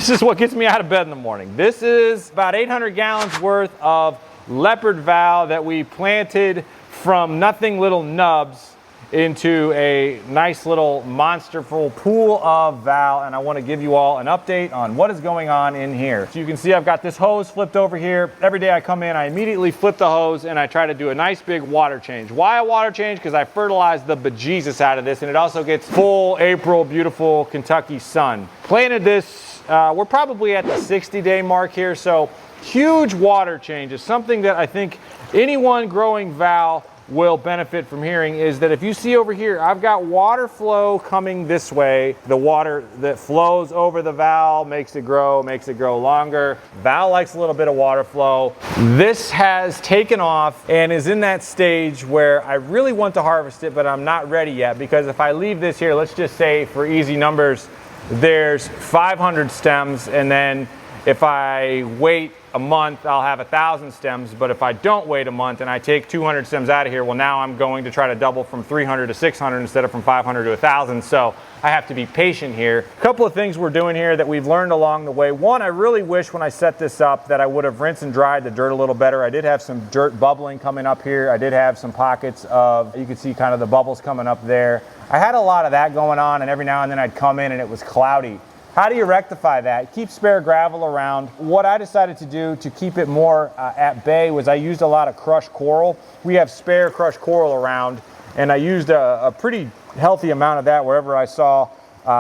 This is what gets me out of bed in the morning. This is about 800 gallons worth of leopard val that we planted from nothing little nubs into a nice little monsterful pool of val, and I want to give you all an update on what is going on in here. So you can see I've got this hose flipped over here. Every day I come in, I immediately flip the hose and I try to do a nice big water change. Why a water change? Because I fertilize the bejesus out of this, and it also gets full April beautiful Kentucky sun. Planted this, we're probably at the 60-day mark here, so huge water change is something that I think anyone growing val will benefit from hearing. Is that if you see over here, I've got water flow coming this way. The water that flows over the val makes it grow longer. Val likes a little bit of water flow. This has taken off and is in that stage where I really want to harvest it, but I'm not ready yet, because if I leave this here, let's just say for easy numbers, there's 500 stems, and then if I wait a month, I'll have 1,000 stems. But if I don't wait a month and I take 200 stems out of here, well, now I'm going to try to double from 300 to 600 instead of from 500 to 1,000. So I have to be patient here. A couple of things we're doing here that we've learned along the way. One, I really wish when I set this up that I would have rinsed and dried the dirt a little better. I did have some dirt bubbling coming up here. I did have some pockets of, you can see kind of the bubbles coming up there. I had a lot of that going on, and every now and then I'd come in and it was cloudy. How do you rectify that? Keep spare gravel around. What I decided to do to keep it more at bay was I used a lot of crushed coral. We have spare crushed coral around, and I used a pretty healthy amount of that wherever I saw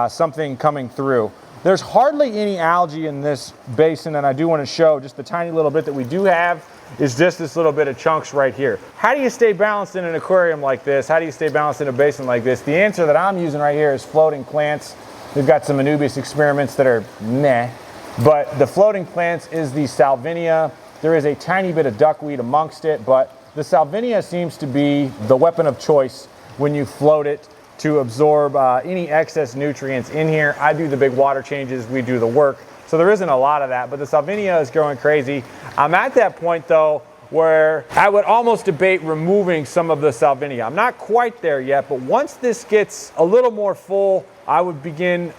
something coming through. There's hardly any algae in this basin, and I do want to show just the tiny little bit that we do have is just this little bit of chunks right here. How do you stay balanced in an aquarium like this? How do you stay balanced in a basin like this? The answer that I'm using right here is floating plants. We've got some Anubias experiments that are meh, but the floating plants is the Salvinia. There is a tiny bit of duckweed amongst it, but the Salvinia seems to be the weapon of choice when you float it to absorb any excess nutrients in here. I do the big water changes, we do the work, so there isn't a lot of that, but the Salvinia is growing crazy. I'm at that point though where I would almost debate removing some of the Salvinia. I'm not quite there yet, but once this gets a little more full, I would begin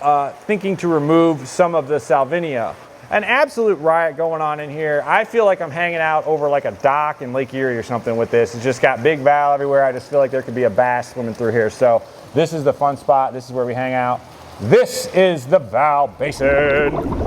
thinking to remove some of the Salvinia. An absolute riot going on in here. I feel like I'm hanging out over like a dock in Lake Erie or something with this. It's just got big val everywhere. I just feel like there could be a bass swimming through here. So this is the fun spot. This is where we hang out. This is the Val Basin.